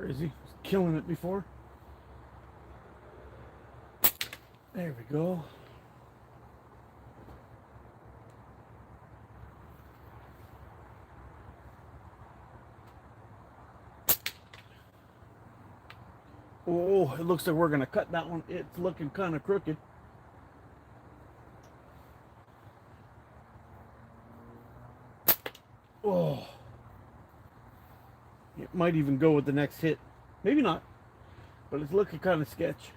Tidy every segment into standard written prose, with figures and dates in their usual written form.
is he? He's killing it before. There we go. Oh, it looks like we're going to cut that one. It's looking kind of crooked. Oh. It might even go with the next hit. Maybe not. But it's looking kind of sketch.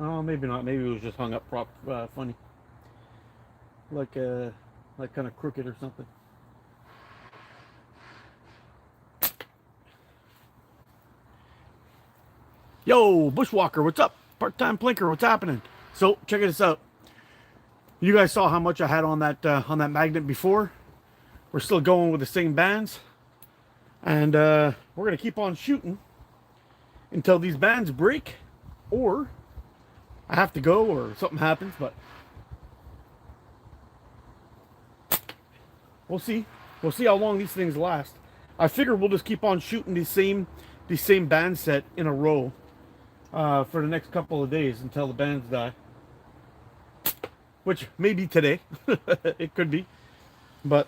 Oh, maybe not. Maybe it was just hung up funny. Like kind of crooked or something. Yo, Bushwalker, what's up? Part-time Plinker, what's happening? So, check this out. You guys saw how much I had on that magnet before. We're still going with the same bands. And we're going to keep on shooting until these bands break. Or I have to go or something happens, but we'll see. We'll see how long these things last. I figure we'll just keep on shooting the same band set in a row for the next couple of days until the bands die. Which may be today. It could be. But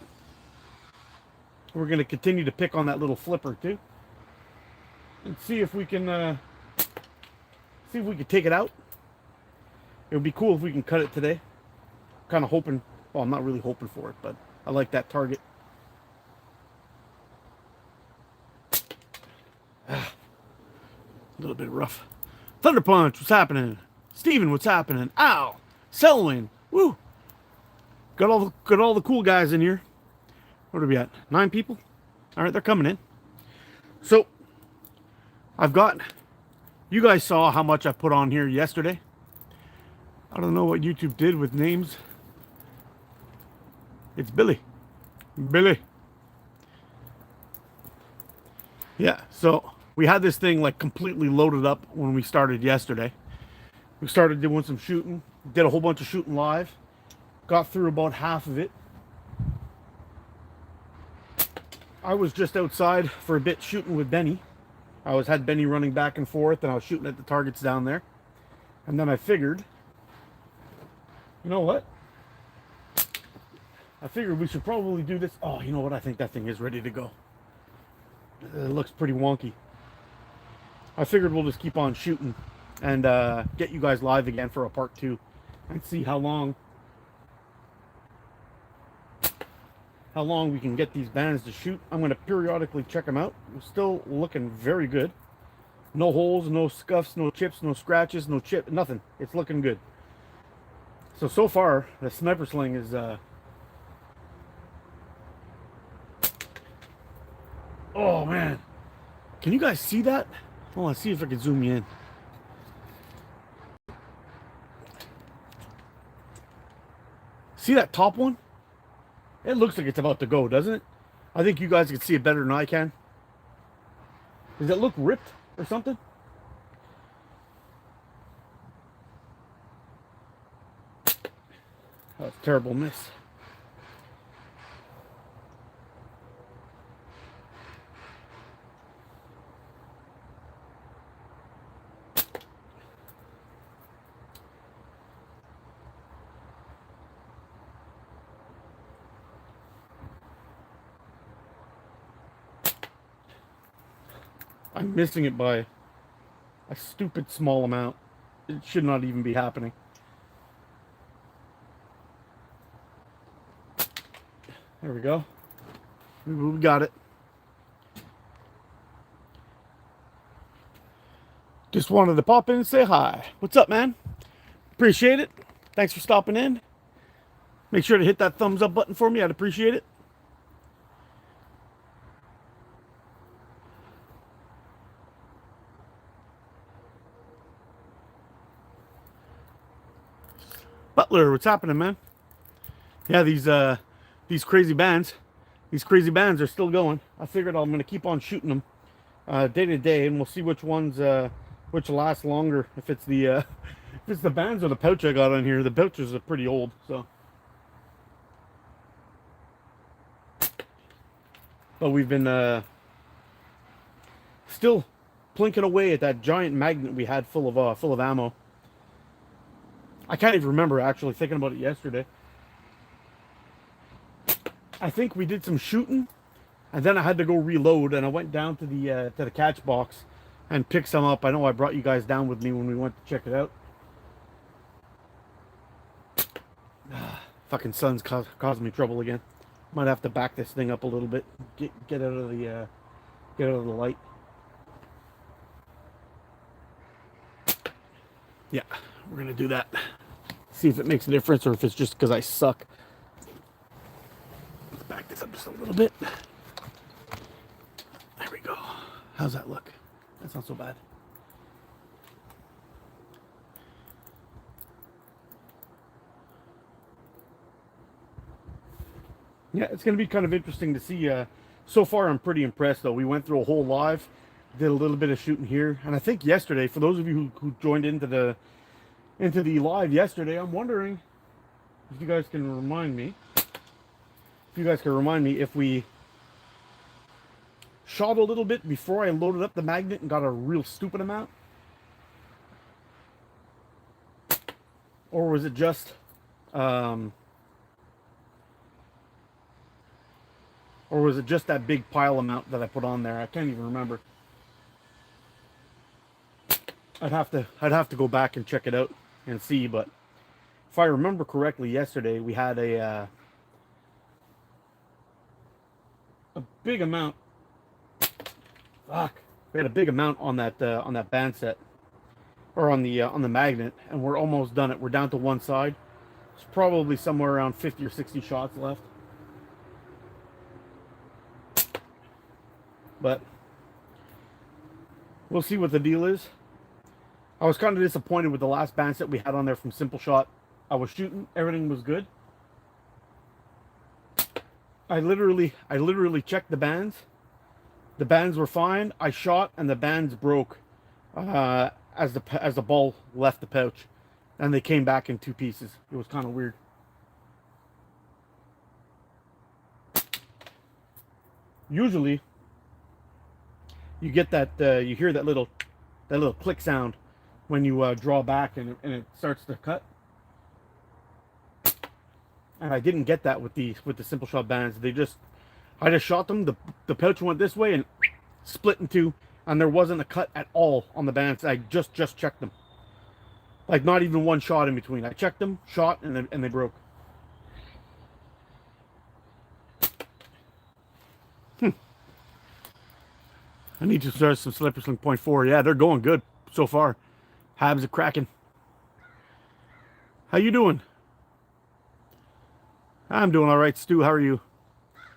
we're going to continue to pick on that little flipper too. And see if we can take it out. It would be cool if we can cut it today. Kind of hoping, well, I'm not really hoping for it, but I like that target. A little bit rough. Thunder Punch, what's happening? Steven, what's happening? Ow! Selwyn, woo! Got all the cool guys in here. What are we at? 9 people? Alright, they're coming in. So, you guys saw how much I put on here yesterday. I don't know what YouTube did with names. It's Billy. Billy. Yeah, so we had this thing like completely loaded up when we started yesterday. We started doing some shooting. Did a whole bunch of shooting live. Got through about half of it. I was just outside for a bit shooting with Benny. Had Benny running back and forth, and I was shooting at the targets down there. And then I figured, you know what? I figured we should probably do this. Oh, you know what? I think that thing is ready to go. It looks pretty wonky. I figured we'll just keep on shooting and get you guys live again for a part 2 and see how long we can get these bands to shoot. I'm going to periodically check them out. We're still looking very good. No holes, no scuffs, no chips, no scratches, no chip, nothing. It's looking good. So far, the sniper sling is oh man, can you guys see that? Oh, let's see if I can zoom you in. See that top one? It looks like it's about to go, doesn't it? I think you guys can see it better than I can. Does it look ripped or something? That's a terrible miss. I'm missing it by a stupid small amount. It should not even be happening. There we go. We got it. Just wanted to pop in and say hi. What's up, man? Appreciate it. Thanks for stopping in. Make sure to hit that thumbs up button for me. I'd appreciate it. Butler, what's happening, man? Yeah, these crazy bands are still going. I figured I'm gonna keep on shooting them day to day, and we'll see which ones which last longer. If it's the bands or the pouch I got on here. The pouches are pretty old, so But we've been still plinking away at that giant magnet we had full of ammo. I can't even remember actually thinking about it yesterday. I think we did some shooting, and then I had to go reload, and I went down to the catch box and picked some up. I know I brought you guys down with me when we went to check it out. Fucking sun's causing me trouble again. Might have to back this thing up a little bit. Get out of the light. Yeah, we're gonna do that. See if it makes a difference or if it's just because I suck. Let's back this up just a little bit. There we go. How's that look? That's not so bad. Yeah, it's going to be kind of interesting to see. So far, I'm pretty impressed, though. We went through a whole live, did a little bit of shooting here, and I think yesterday, for those of you who joined into the live yesterday, I'm wondering if you guys can remind me. If you guys can remind me if we shot a little bit before I loaded up the magnet and got a real stupid amount, or was it just or was it just that big pile amount that I put on there? I can't even remember. I'd have to go back and check it out and see, but if I remember correctly, yesterday we had a big amount. Fuck, we had a big amount on that band set, or on the magnet, and we're almost done it. We're down to one side. It's probably somewhere around 50 or 60 shots left. But we'll see what the deal is. I was kind of disappointed with the last band set we had on there from Simple Shot. I was shooting, everything was good. I literally checked the bands. The bands were fine. I shot and the bands broke as the ball left the pouch, and they came back in two pieces. It was kind of weird. Usually, you get that you hear that little click sound when you draw back and it starts to cut. And I didn't get that with the Simple Shot bands. I just shot them. The pouch went this way and split in two, and there wasn't a cut at all on the bands. I just checked them, like not even one shot in between. I checked them, shot, and they broke. I need to start some snipersling 0.4. Yeah, they're going good so far. Habs are cracking. How you doing? I'm doing all right, Stu. How are you?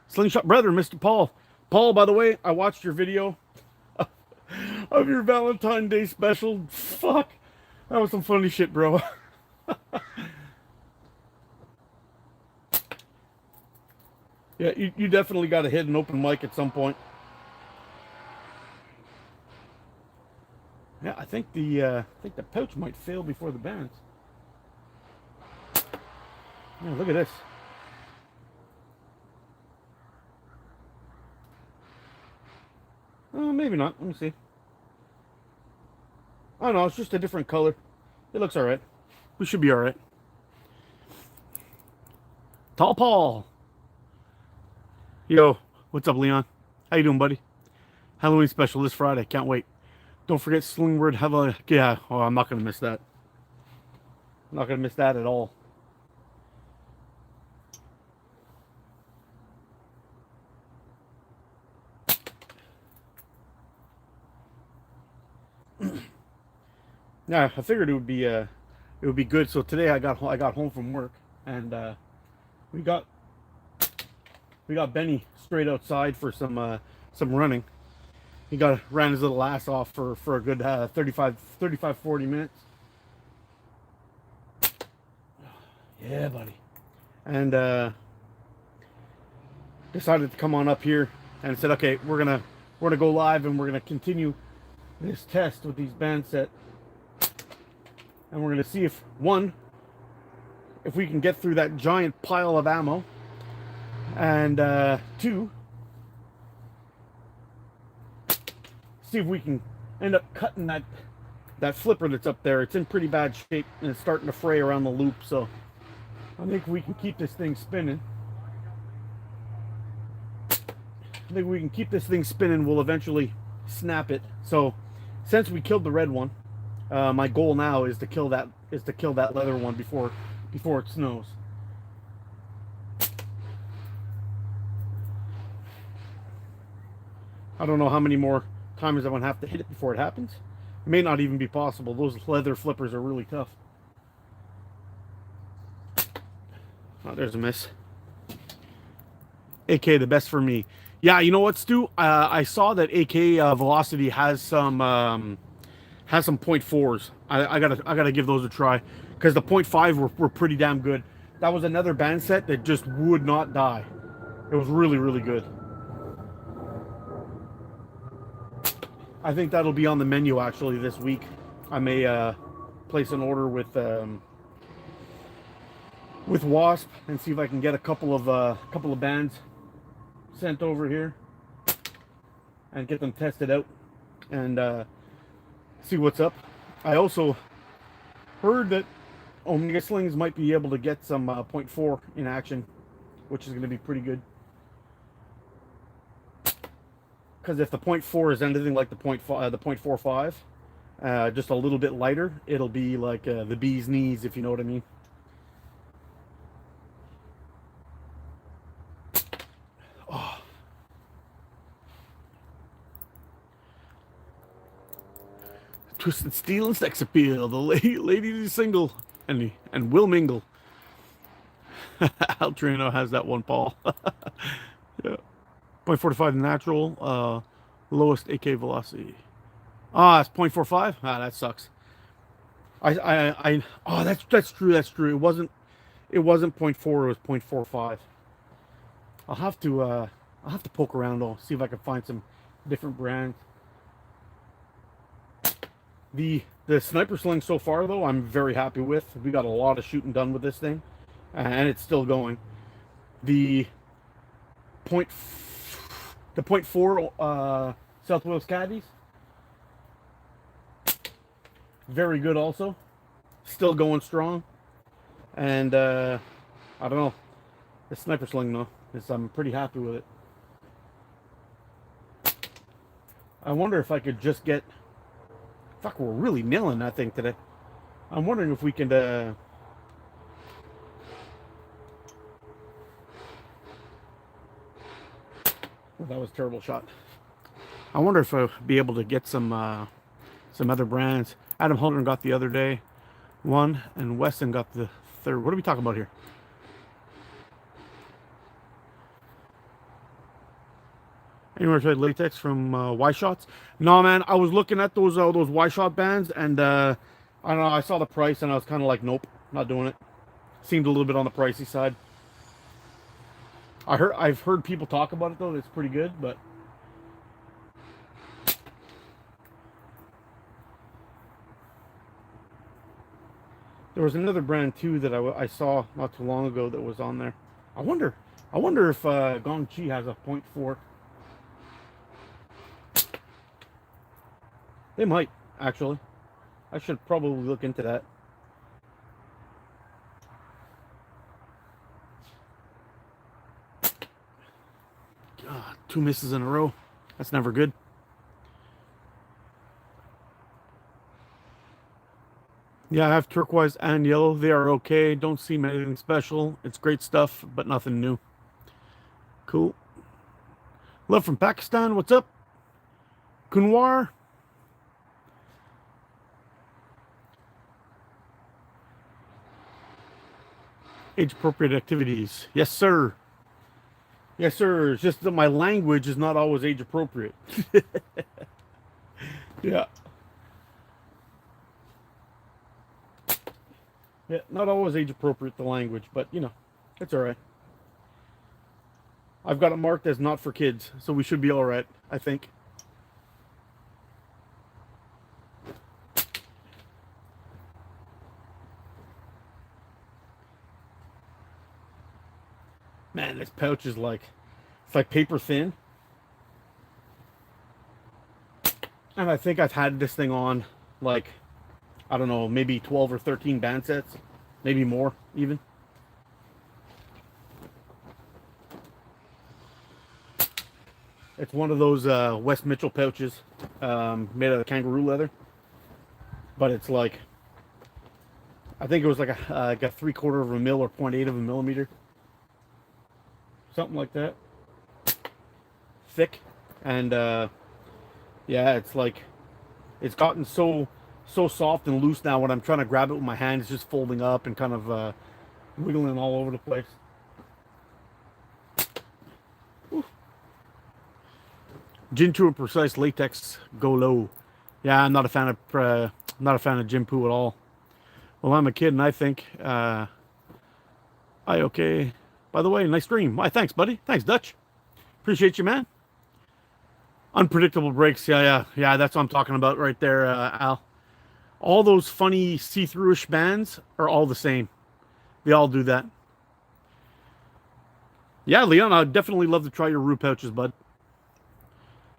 Slingshot brother, Mr. Paul. Paul, by the way, I watched your video of your Valentine's Day special. Fuck. That was some funny shit, bro. Yeah, you definitely got to hit an open mic at some point. Yeah, I think the pouch might fail before the bands. Yeah, look at this. Maybe not. Let me see. Oh no, it's just a different color. It looks all right. We should be all right. Tall Paul. Yo, what's up, Leon? How you doing, buddy? Halloween special this Friday. Can't wait. Don't forget Slingword. Have a yeah. Oh, I'm not gonna miss that. I'm not gonna miss that at all. Yeah, I figured it would be good. So today I got home from work, and we got Benny straight outside for some running. He ran his little ass off for a good 35 40 minutes. Yeah, buddy. And decided to come on up here and said, okay, we're gonna go live and we're gonna continue this test with these band set. And we're going to see if we can get through that giant pile of ammo, and two, see if we can end up cutting that flipper that's up there. It's in pretty bad shape and it's starting to fray around the loop. So I think we can keep this thing spinning. I think we can keep this thing spinning. We'll eventually snap it. So since we killed the red one, my goal now is to kill that leather one before it snows. I don't know how many more times I'm gonna have to hit it before it happens. It may not even be possible. Those leather flippers are really tough. Oh, there's a miss. AK the best for me. Yeah, you know what, Stu? I saw that AK Velocity has some .4s. I gotta give those a try because the .5 were pretty damn good. That was another band set that just would not die. It was really, really good. I think that'll be on the menu actually this week. I may place an order with Wasp and see if I can get a couple of bands sent over here and get them tested out and see what's up. I also heard that Omega Slings might be able to get some .4 in action, which is going to be pretty good. Because if the .4 is anything like the .45, just a little bit lighter, it'll be like the bee's knees, if you know what I mean. Oh. Twisted Steel and Sex Appeal. The lady is single and will mingle. Altrino has that one, Paul. Yeah. .45 natural, lowest AK velocity. Ah, it's .45. Ah, that sucks. Oh, that's true. That's true. It wasn't .4. It was .45. I'll have to poke around though, see if I can find some different brands. The sniper sling so far though, I'm very happy with. We got a lot of shooting done with this thing, and it's still going. The .4 South Wales Caddies, very good also, still going strong. And I don't know, the sniper sling though, I'm pretty happy with it. I wonder if I could just get, fuck, we're really nailing that thing today. I'm wondering if we can well, that was a terrible shot. I wonder if I'll be able to get some other brands. Adam Holden got the other day one, and Weston got the third. What are we talking about here? Anywhere tried latex from Y-Shots? No, man. I was looking at those Y-Shot bands, and I don't know. I saw the price, and I was kind of like, nope, not doing it. Seemed a little bit on the pricey side. I've heard people talk about it though. It's pretty good, but there was another brand too that I saw not too long ago that was on there. I wonder if Gongchi has a .4. They might actually. I should probably look into that. God, 2 misses in a row. That's never good. Yeah, I have turquoise and yellow. They are okay. Don't seem anything special. It's great stuff, but nothing new. Cool. Love from Pakistan. What's up? Kunwar. Age-appropriate activities. Yes, sir. Yes, sir. It's just that my language is not always age-appropriate. Yeah. Yeah, not always age-appropriate, the language, but, you know, it's all right. I've got it marked as not for kids, so we should be all right, I think. Man, this pouch is like, it's like paper thin. And I think I've had this thing on, like, I don't know, maybe 12 or 13 band sets, maybe more even. It's one of those West Mitchell pouches, made out of kangaroo leather, but it's like, I think it was like a 3/4 of a mil or 0.8 of a millimeter, something like that, thick. And yeah, it's like, it's gotten so soft and loose now. When I'm trying to grab it with my hand, it's just folding up and kind of wiggling all over the place. Whew. Gin 2 and Precise Latex go low. Yeah, I'm not a fan of Gin Poo at all. Well, I'm a kid, and I think I okay. By the way, nice stream. Why, thanks, buddy. Thanks, Dutch. Appreciate you, man. Unpredictable breaks. Yeah. That's what I'm talking about right there, Al. All those funny see-through-ish bands are all the same. They all do that. Yeah, Leon, I'd definitely love to try your root pouches, bud.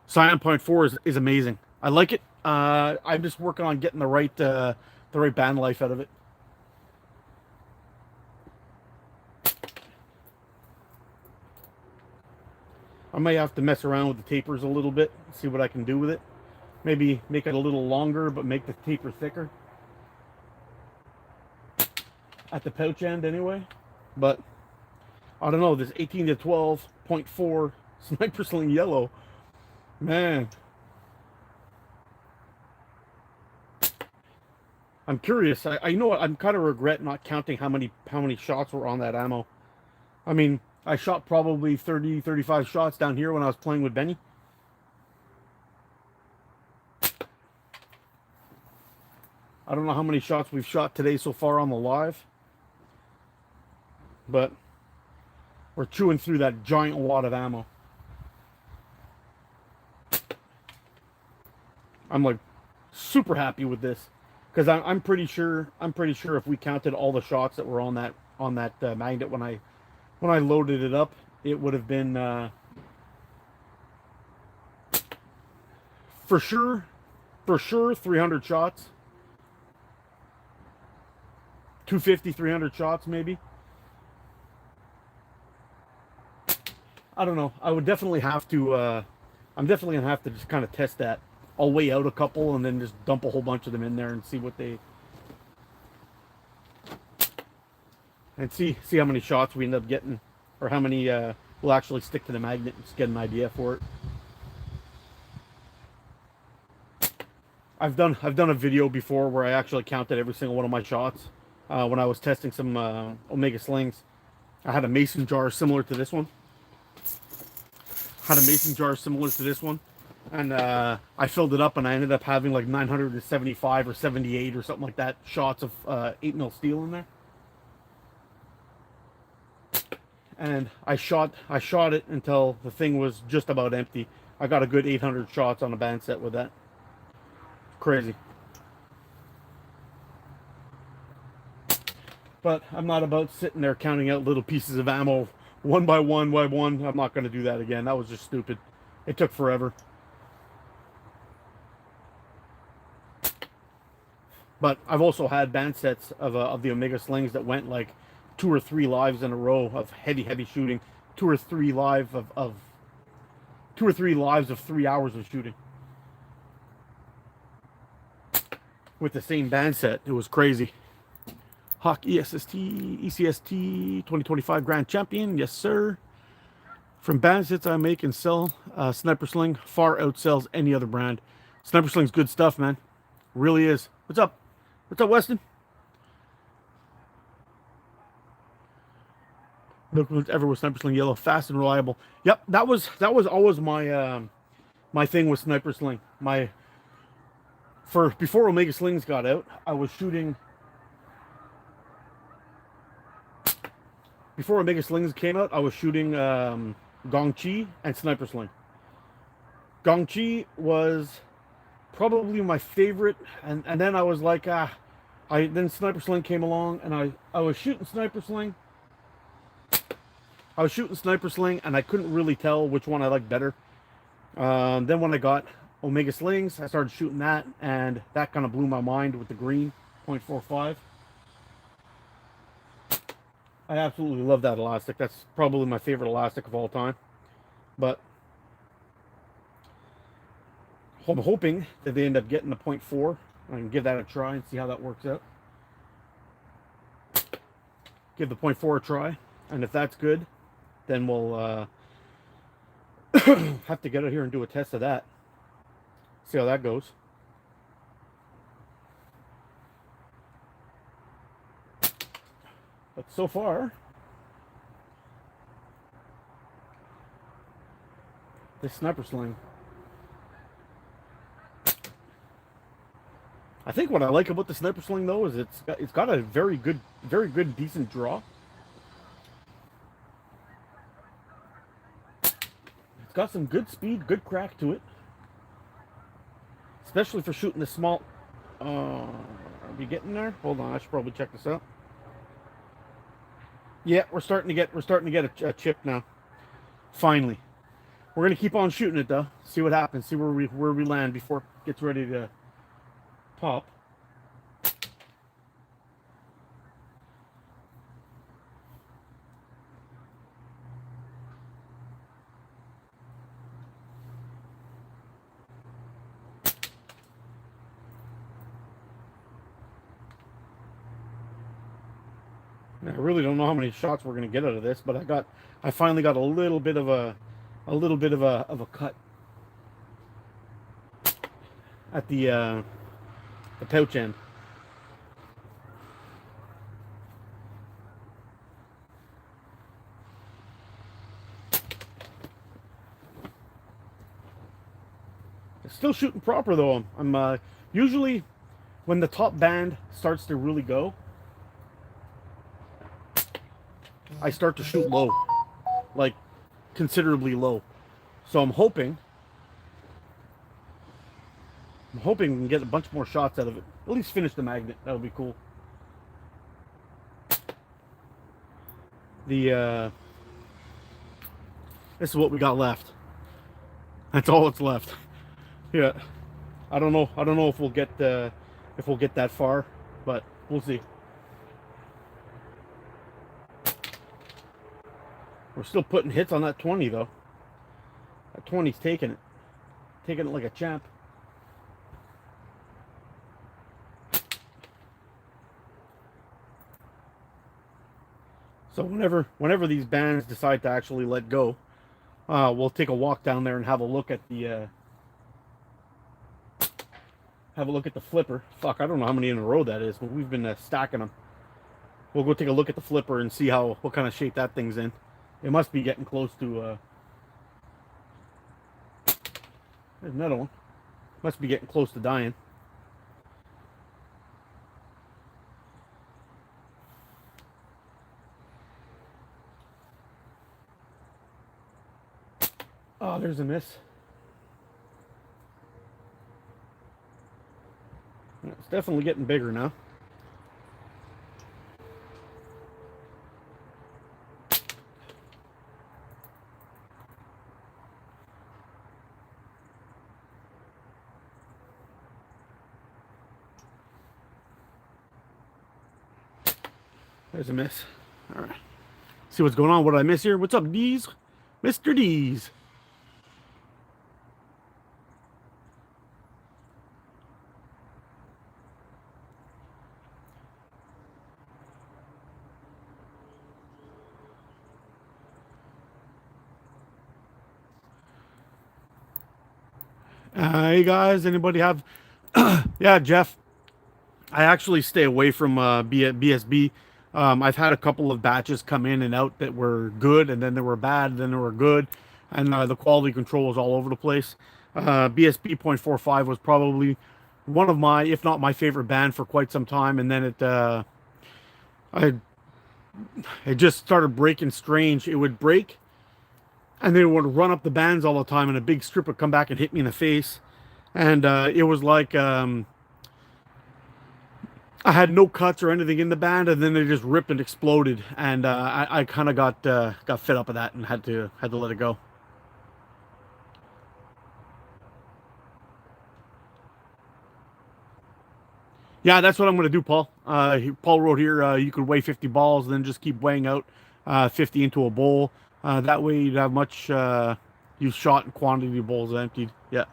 Cyan Point 4 is amazing. I like it. I'm just working on getting the right band life out of it. I might have to mess around with the tapers a little bit, see what I can do with it. Maybe make it a little longer, but make the taper thicker. At the pouch end, anyway. But I don't know. This 18 to 12.4 snipersling yellow, man. I'm curious. I know I'm kind of regret not counting how many shots were on that ammo. I mean, I shot probably 30, 35 shots down here when I was playing with Benny. I don't know how many shots we've shot today so far on the live, but we're chewing through that giant wad of ammo. I'm like super happy with this, because I'm pretty sure if we counted all the shots that were on that magnet when I loaded it up, it would have been for sure 300 shots, 250, 300 shots maybe. I don't know. I would definitely have to. I'm definitely gonna have to just kind of test that. I'll weigh out a couple and then just dump a whole bunch of them in there and see what they, and see how many shots we end up getting, or how many will actually stick to the magnet, and just get an idea for it. I've done a video before where I actually counted every single one of my shots when I was testing some Omega slings. I had a mason jar similar to this one. And I filled it up, and I ended up having like 975 or 78 or something like that shots of 8mm steel in there. And I shot it until the thing was just about empty. I got a good 800 shots on a band set with that. Crazy. But I'm not about sitting there counting out little pieces of ammo one by one by one. I'm not going to do that again. That was just stupid. It took forever. But I've also had band sets of the Omega slings that went like 2 or 3 lives in a row of heavy shooting. 2 or 3 lives of 3 hours of shooting with the same band set. It was crazy. Hawk ECST 2025 Grand Champion, yes sir. From band sets I make and sell, Sniper Sling far outsells any other brand. Sniper Sling's good stuff, man. Really is. What's up? What's up, Weston? No influence ever with Sniper Sling yellow, fast and reliable. Yep, that was always my my thing with Sniper Sling. Before Omega Slings got out, I was shooting. Before Omega Slings came out, I was shooting Gong Chi and Sniper Sling. Gong Chi was probably my favorite, and then I was like, then Sniper Sling came along, and I was shooting Sniper Sling. And I couldn't really tell which one I liked better. Then when I got Omega slings. I started shooting that, and that kind of blew my mind with the green .45. I absolutely love that elastic. That's probably my favorite elastic of all time. But I'm hoping that they end up getting the .4. I can give that a try and see how that works out. Give the .4 a try, and if that's good, then we'll have to get out here and do a test of that. See how that goes. But so far, this sniper sling. I think what I like about the sniper sling though is it's got a very good, decent draw. It's got some good speed, good crack to it, especially for shooting the small. Are we getting there? Hold on, I should probably check this out. Yeah, we're starting to get a chip now. Finally, we're gonna keep on shooting it though. See what happens. See where we land before it gets ready to pop. I really don't know how many shots we're gonna get out of this, but I finally got a little bit of a cut at the pouch end. It's still shooting proper though. I'm usually when the top band starts to really go, I start to shoot low, like considerably low. So I'm hoping we can get a bunch more shots out of it. At least finish the magnet. That would be cool. This is what we got left. That's all that's left. Yeah. I don't know if we'll get that far, but we'll see. We're still putting hits on that 20 though. That 20's taking it like a champ. So whenever these bands decide to actually let go, we'll take a walk down there and have a look at the flipper. Fuck, I don't know how many in a row that is, but we've been stacking them. We'll go take a look at the flipper and see what kind of shape that thing's in. It must be getting close to. There's another one. Must be getting close to dying. Oh, there's a miss. It's definitely getting bigger now. There's a miss. All right. See what's going on. What did I miss here? What's up, D's? Mr. D's. Hey guys, anybody have? Yeah, Jeff. I actually stay away from BSB. I've had a couple of batches come in and out that were good, and then they were bad, and then they were good, and the quality control was all over the place. BSB .45 was probably one of my, if not my favorite band for quite some time, and then it just started breaking strange. It would break, and then it would run up the bands all the time, and a big strip would come back and hit me in the face, and it was like I had no cuts or anything in the band, and then they just ripped and exploded, and I kind of got fed up of that and had to let it go. Yeah, that's what I'm going to do, Paul. Paul wrote here, you could weigh 50 balls, then just keep weighing out 50 into a bowl. That way you'd have much you shot and quantity of bowls emptied. Yeah.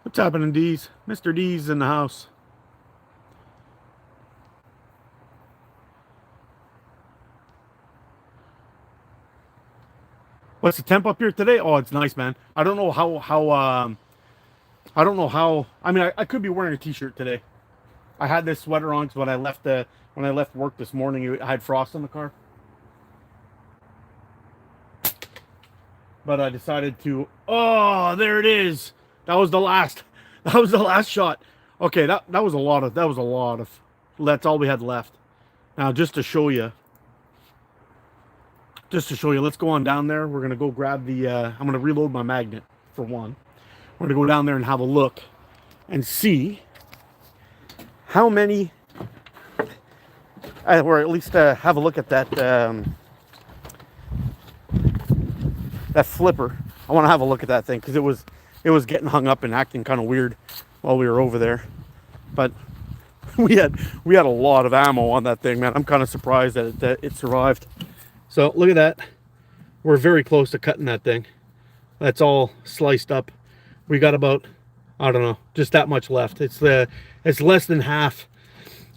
What's happening, D's? Mr. D's in the house. What's the temp up here today? Oh, it's nice, man. I don't know I don't know how. I mean, I could be wearing a t-shirt today. I had this sweater on because when I left work this morning, I had frost in the car. But I decided to. Oh, there it is. That was the last. That was the last shot. Okay, that was a lot of. That was a lot of. That's all we had left. Now, just to show you. Let's go on down there. We're gonna go grab the. I'm gonna reload my magnet for one. We're gonna go down there and have a look, and see how many, or at least have a look at that that flipper. I want to have a look at that thing because it was getting hung up and acting kind of weird while we were over there. But we had a lot of ammo on that thing, man. I'm kind of surprised that it survived. So look at that. We're very close to cutting that thing. That's all sliced up. We got about, I don't know, just that much left. It's less than half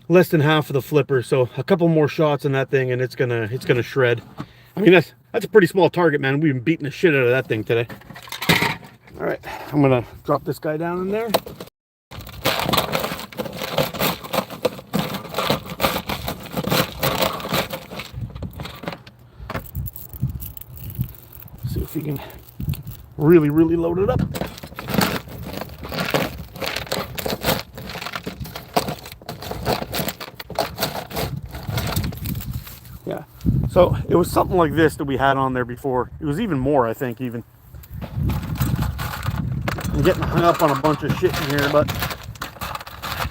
of the flipper. So a couple more shots on that thing and it's gonna shred. I mean, that's a pretty small target, man. We've been beating the shit out of that thing today. All right, I'm gonna drop this guy down in there. See if we can really load it up. Yeah, so it was something like this that we had on there before. It was even more, I think, even. I'm getting hung up on a bunch of shit in here, but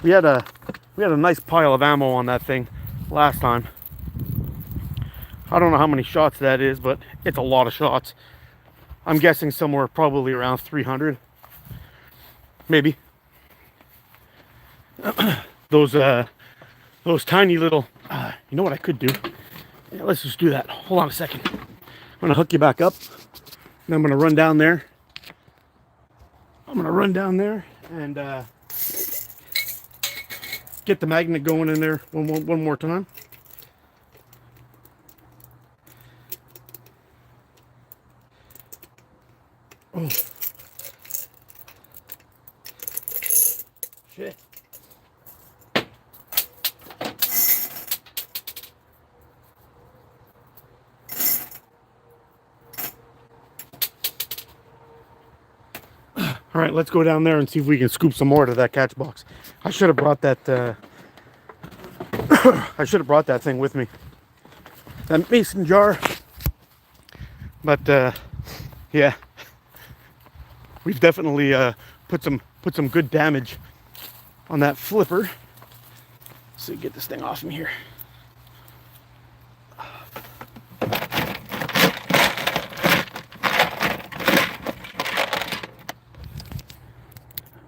we had a nice pile of ammo on that thing last time. I don't know how many shots that is, but it's a lot of shots. I'm guessing somewhere probably around 300, maybe. Those tiny little. You know what I could do? Yeah, let's just do that. Hold on a second. I'm gonna hook you back up, and I'm gonna run down there. And get the magnet going in there one more time. Oh. Shit. All right, let's go down there and see if we can scoop some more to that catch box. I should have brought that. I should have brought that thing with me. That mason jar. But yeah, we've definitely put some good damage on that flipper. So get this thing off me here.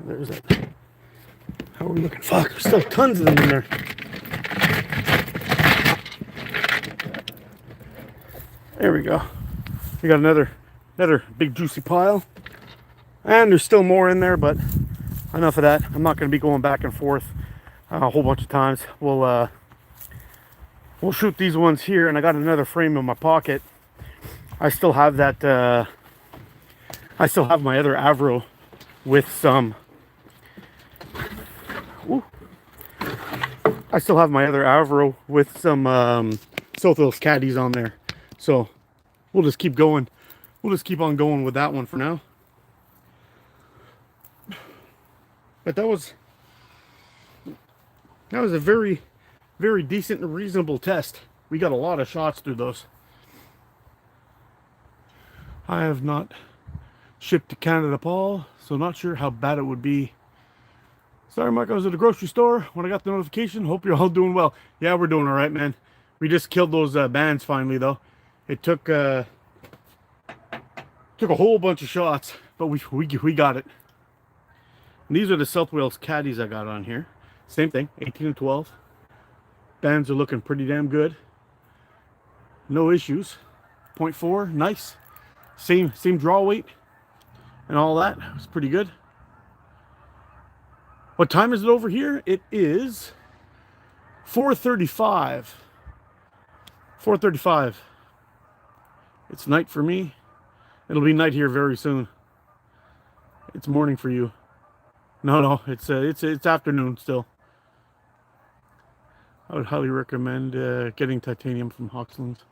There's that. How are we looking? Fuck, there's still tons of them in there. There we go. We got another big juicy pile. And there's still more in there, but enough of that. I'm not going to be going back and forth a whole bunch of times. We'll shoot these ones here, and I got another frame in my pocket. I still have that. I still have my other Avro with some. Ooh. I still have my other Avro with some Sothos caddies on there, so we'll just keep going. We'll just keep on going with that one for now. But that was a very decent and reasonable test. We got a lot of shots through those. I have not shipped to Canada, Paul, so not sure how bad it would be. Sorry, Mark, I was at the grocery store when I got the notification. Hope you're all doing well. Yeah, we're doing all right, man. We just killed those bands finally, though. It took a whole bunch of shots, but we got it. And these are the South Wales caddies I got on here. Same thing, 18 and 12. Bands are looking pretty damn good. No issues. 0.4, nice. Same draw weight and all that. It's pretty good. What time is it over here? It is 4:35. 4:35. It's night for me. It'll be night here very soon. It's morning for you. No, it's afternoon still. I would highly recommend getting titanium from Hoxland's.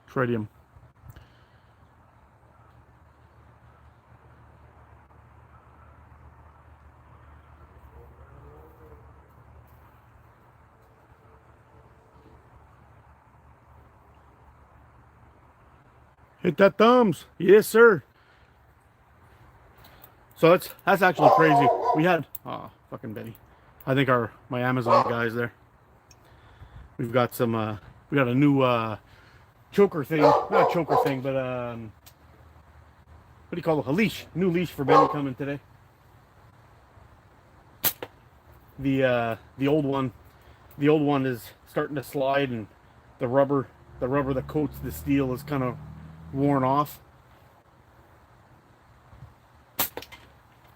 Tritium. Hit that thumbs. Yes, sir. So that's actually crazy. We had fucking Betty. I think my Amazon guys there. We've got some we got a new choker thing. Not choker thing, but what do you call it? A leash. New leash for Benny coming today. The old one is starting to slide, and the rubber that coats the steel is kind of worn off,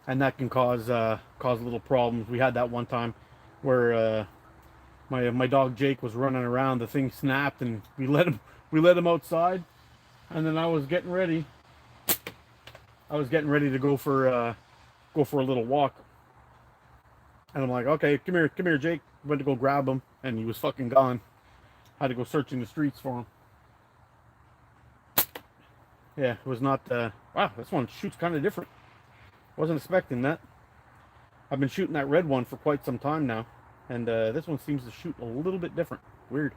and that can cause little problems. We had that one time where my dog Jake was running around, the thing snapped, and we let him outside, and then I was getting ready to go for a little walk, and I'm like, okay, come here Jake. Went to go grab him, and he was fucking gone. Had to go searching the streets for him. Yeah, it was not, wow, this one shoots kind of different. Wasn't expecting that. I've been shooting that red one for quite some time now, and this one seems to shoot a little bit different. Weird.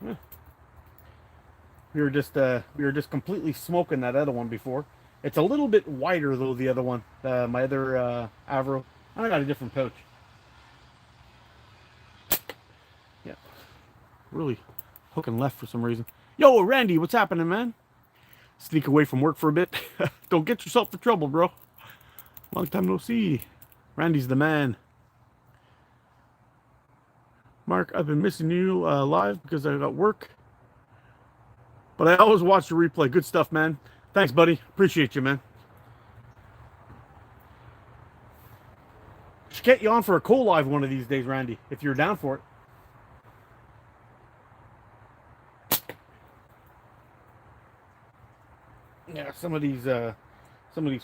Yeah. We were just completely smoking that other one before. It's a little bit wider though, the other one. My other Avro. I got a different pouch. Yeah. Really hooking left for some reason. Yo, Randy, what's happening, man? Sneak away from work for a bit. Don't get yourself in trouble, bro. Long time no see. Randy's the man. Mark, I've been missing you live because I got work. But I always watch the replay. Good stuff, man. Thanks, buddy. Appreciate you, man. Should get you on for a co-live one of these days, Randy, if you're down for it. Yeah, some of these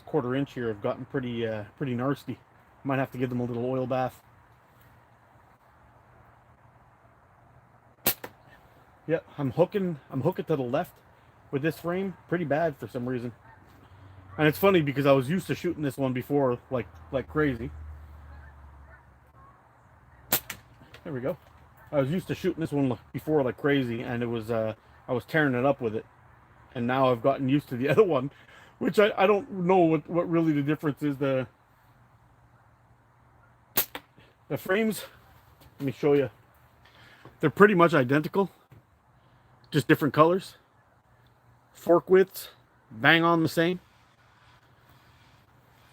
quarter inch here have gotten pretty nasty. Might have to give them a little oil bath. Yeah, I'm hooking to the left with this frame pretty bad for some reason. And it's funny because I was used to shooting this one before like crazy. There we go. I was used to shooting this one before like crazy, and it was I was tearing it up with it. And now I've gotten used to the other one, which I don't know what really the difference is. The frames, let me show you. They're pretty much identical, just different colors. Fork widths, bang on the same.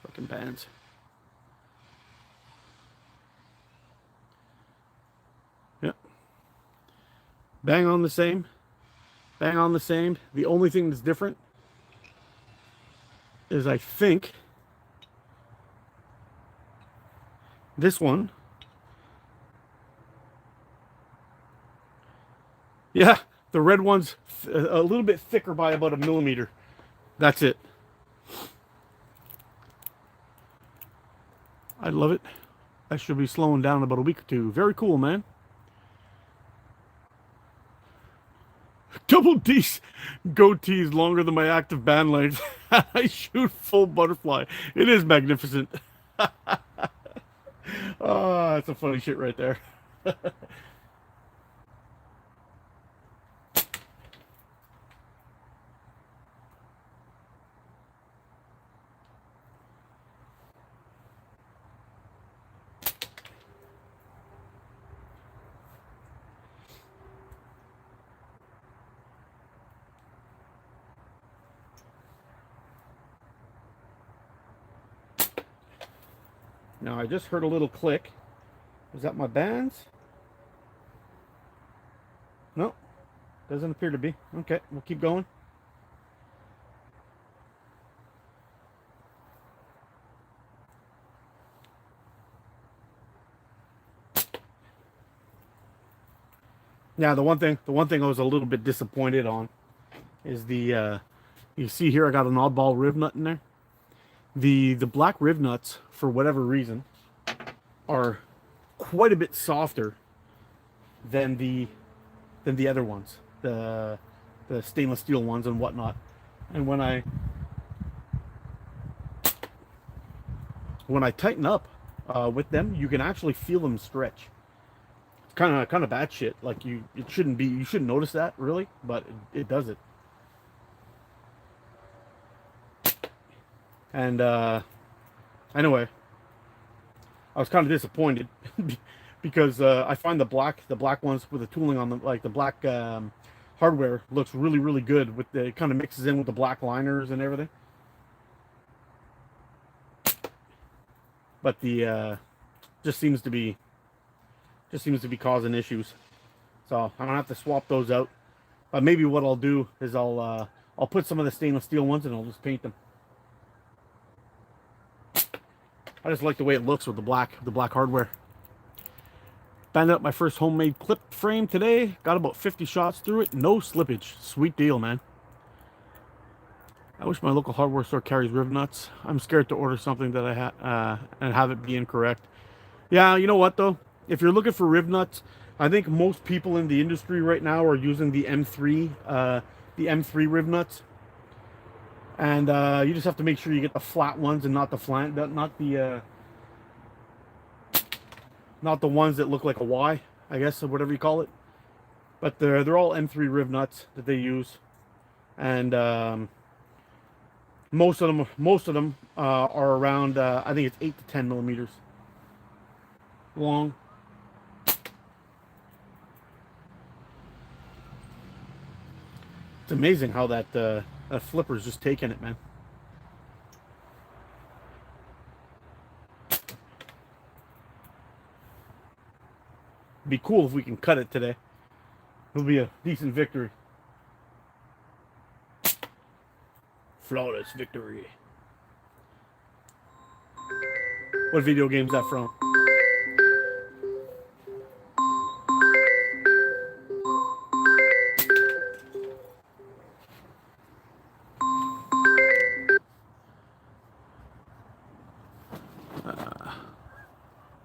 Fucking bands. Yep. Bang on the same. Bang on the same. The only thing that's different is I think this one. Yeah, the red one's a little bit thicker by about 1 millimeter. That's it. I love it. That should be slowing down in about a week or two. Very cool, man. Double D's goatee is longer than my active band length. I shoot full butterfly. It is magnificent. Oh, that's a funny shit right there. Now I just heard a little click. Was that my bands? No, doesn't appear to be. Okay, we'll keep going. Yeah, the one thing I was a little bit disappointed on is the you see here I got an oddball riv nut in there. The black riv nuts, for whatever reason, are quite a bit softer than the other ones, the stainless steel ones and whatnot. And when I tighten up with them, you can actually feel them stretch. It's kind of bad shit. Like you shouldn't notice that really, but it does it. And anyway, I was kind of disappointed because I find the black ones with the tooling on them, like the black hardware, looks really good. With the, it kind of mixes in with the black liners and everything. But the just seems to be causing issues. So I'm gonna have to swap those out. But maybe what I'll do is I'll put some of the stainless steel ones and I'll just paint them. I just like the way it looks with the black hardware. Banded up my first homemade clip frame today. Got about 50 shots through it. No slippage. Sweet deal, man. I wish my local hardware store carries riv nuts. I'm scared to order something that and have it be incorrect. Yeah, you know what though? If you're looking for riv nuts, I think most people in the industry right now are using the M3 riv nuts. And you just have to make sure you get the flat ones and not the flat, not the ones that look like a Y, I guess, or whatever you call it. But they're all M3 riv nuts that they use, and most of them are around I think it's 8 to 10 millimeters long. It's amazing how that flipper's just taking it, man. It'd be cool if we can cut it today. It'll be a decent victory. Flawless victory. What video game's that from?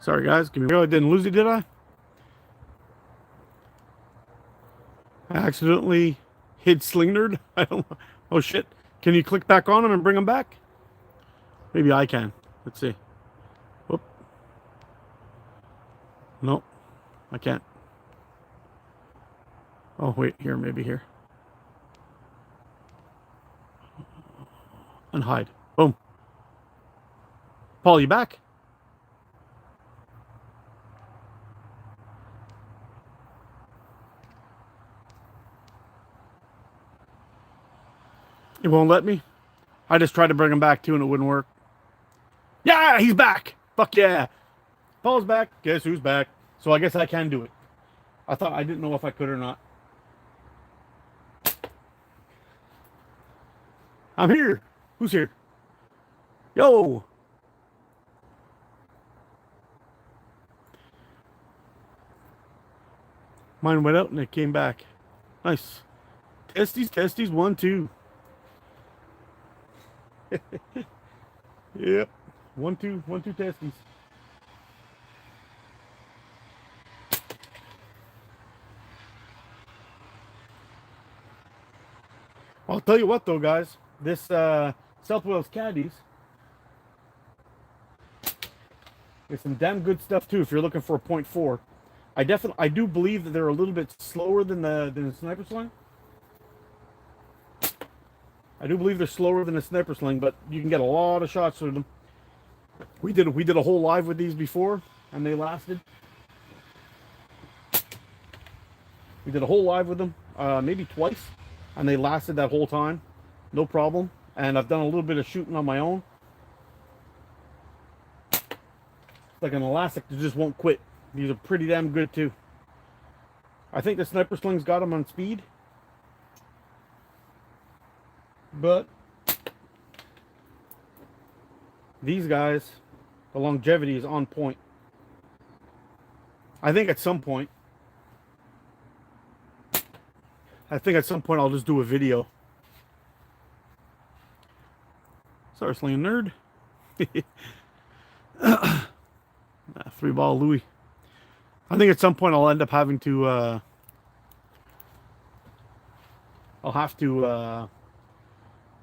Sorry guys, give me. I didn't lose it, did I? I accidentally hit Slingnerd. I don't know. Oh shit. Can you click back on him and bring him back? Maybe I can. Let's see. Whoop. Nope. I can't. Oh wait, here, maybe here. And hide. Boom. Paul, you back? It won't let me. I just tried to bring him back too and it wouldn't work. Yeah, he's back. Fuck yeah. Paul's back. Guess who's back? So I guess I can do it. I didn't know if I could or not. I'm here. Who's here? Yo. Mine went out and it came back. Nice. Testes, 1, 2. Yep. 1, 2, 1, 2 testes. I'll tell you what though, guys. This South Wales Caddies is some damn good stuff too if you're looking for a 0.4. I do believe that they're a little bit slower than the snipersling. I do believe they're slower than a snipersling, but you can get a lot of shots with them. We did a whole live with these before, and they lasted. We did a whole live with them, maybe twice, and they lasted that whole time, no problem. And I've done a little bit of shooting on my own. like an elastic that just won't quit. These are pretty damn good too. I think the sniper sling's got them on speed, but these guys, the longevity is on point. I think at some point I'll just do a video. Sorry, slinging nerd. 3-ball Louis. I think at some point I'll end up having to I'll have to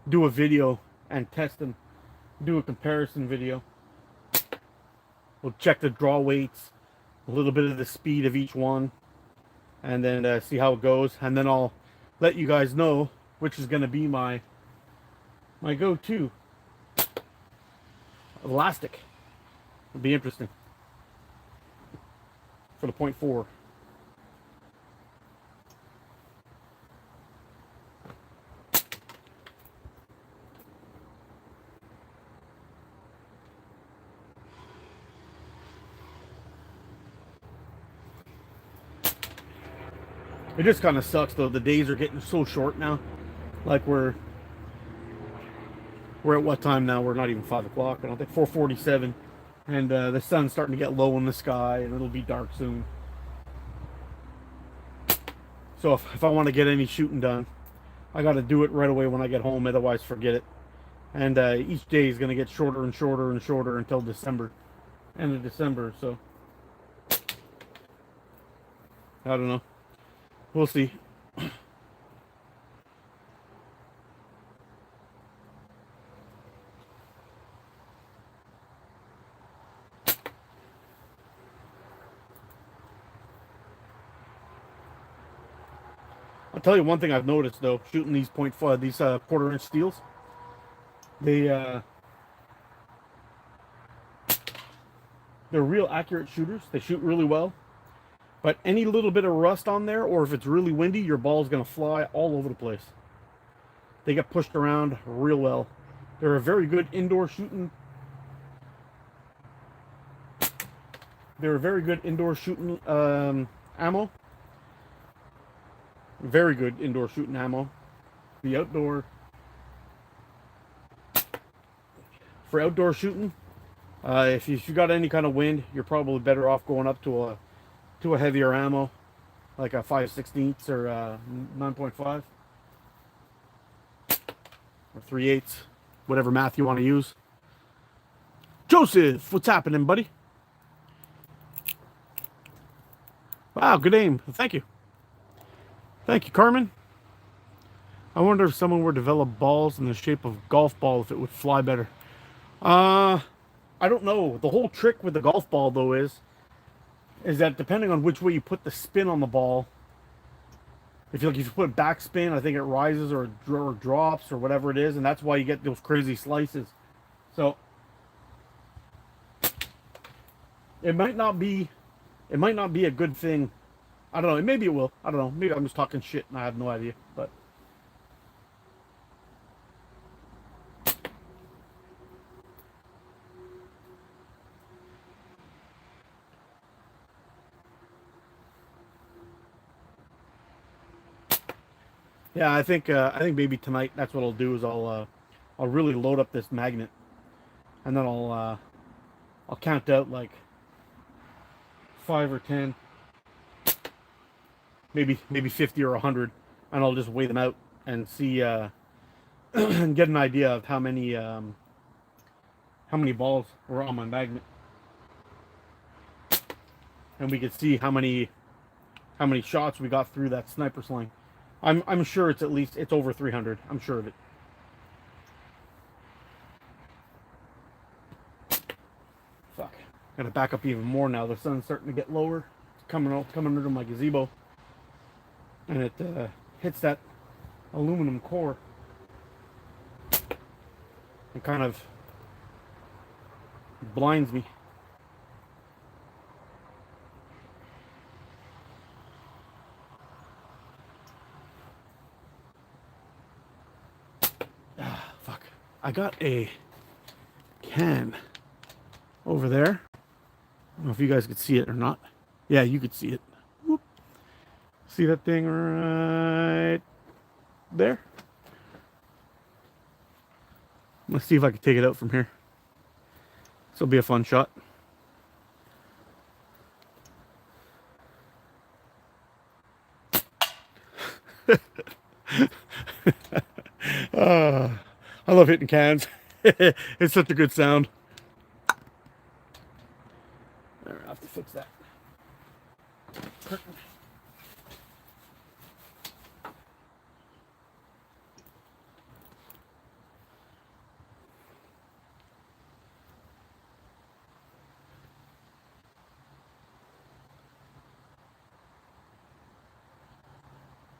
do a video and test them, do a comparison video. We'll check the draw weights, a little bit of the speed of each one, and then see how it goes. And then I'll let you guys know which is going to be my go-to elastic. It'll be interesting for the .4. It just kind of sucks though. The days are getting so short now. Like we're at what time now? We're not even 5 o'clock. I don't think 4:47, and the sun's starting to get low in the sky, and it'll be dark soon. So if I want to get any shooting done, I got to do it right away when I get home. Otherwise, forget it. And each day is going to get shorter and shorter and shorter until December, end of December. So I don't know. We'll see. I'll tell you one thing I've noticed though, shooting these quarter-inch steels, they're real accurate shooters. They shoot really well. But any little bit of rust on there, or if it's really windy, your ball's going to fly all over the place. They get pushed around real well. They're a very good indoor shooting. They're a very good indoor shooting ammo. Very good indoor shooting ammo. The outdoor, for outdoor shooting, if you got any kind of wind, you're probably better off going up to a heavier ammo, like a 5/16 or 9.5 or 3/8, whatever math you want to use. Joseph, what's happening, buddy? Wow, good aim. Thank you. Thank you, Carmen. I wonder if someone were to develop balls in the shape of golf ball, if it would fly better. I don't know. The whole trick with the golf ball, though, is that depending on which way you put the spin on the ball, if you put backspin, I think it rises or drops or whatever it is, and that's why you get those crazy slices. So it might not be a good thing. I don't know. Maybe it will. I don't know. Maybe I'm just talking shit and I have no idea. But yeah, I think maybe tonight that's what I'll do is I'll really load up this magnet, and then I'll count out like 5 or 10, maybe 50 or 100, and I'll just weigh them out and see and get an idea of how many balls were on my magnet, and we could see how many shots we got through that sniper sling. I'm sure it's it's over 300. I'm sure of it. Fuck. Gotta back up even more now. The sun's starting to get lower. It's coming under my gazebo, and it hits that aluminum core. It kind of blinds me. Fuck. I got a can over there. don't know if you guys could see it or not. Yeah, you could see it. Whoop. See that thing right there? Let's see if I can take it out from here. This will be a fun shot. I love hitting cans. It's such a good sound. I have to fix that.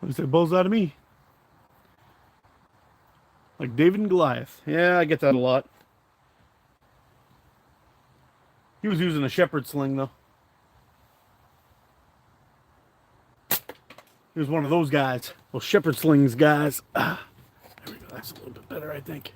What is it? Bulls out of me. Like David and Goliath. Yeah, I get that a lot. He was using a shepherd sling, though. He was one of those guys. Those shepherd slings guys. There we go. That's a little bit better, I think.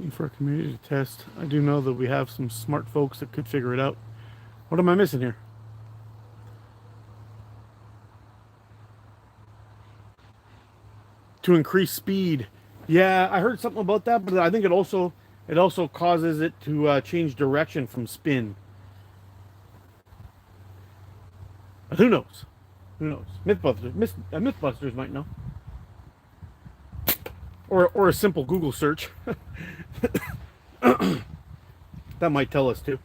For a community test, I do know that we have some smart folks that could figure it out. What am I missing here? To increase speed. Yeah, I heard something about that, but I think it also causes it to change direction from spin. But who knows? Who knows? Mythbusters might know. Or a simple Google search. That might tell us too.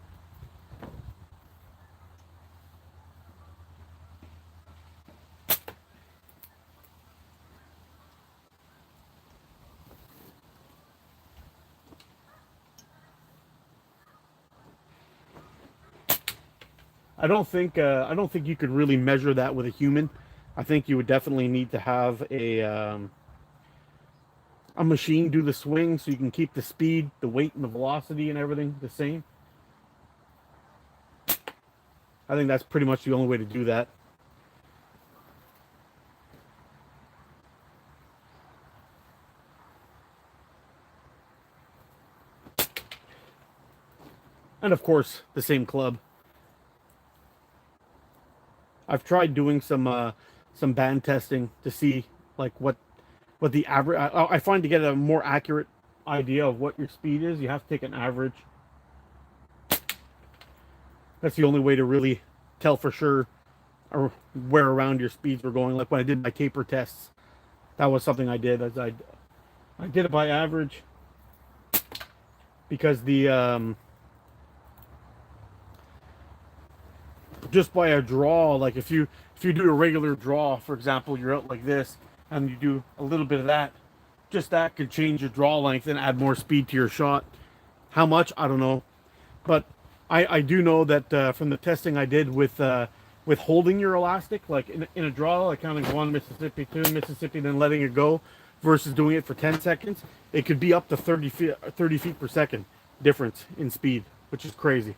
I don't think you could really measure that with a human. I think you would definitely need to have a machine do the swing so you can keep the speed, the weight, and the velocity and everything the same. I think that's pretty much the only way to do that. And of course, the same club. I've tried doing some band testing to see like what the average. I find to get a more accurate idea of what your speed is, you have to take an average. That's the only way to really tell for sure or where around your speeds were going. Like when I did my taper tests, that was something I did. I did it by average because the just by a draw, like if you do a regular draw, for example, you're out like this and you do a little bit of that, just that could change your draw length and add more speed to your shot. How much, I don't know, but I do know that from the testing I did with holding your elastic, like in a draw, like counting 1 Mississippi, 2 Mississippi, then letting it go, versus doing it for 10 seconds, it could be up to 30 feet per second difference in speed, which is crazy.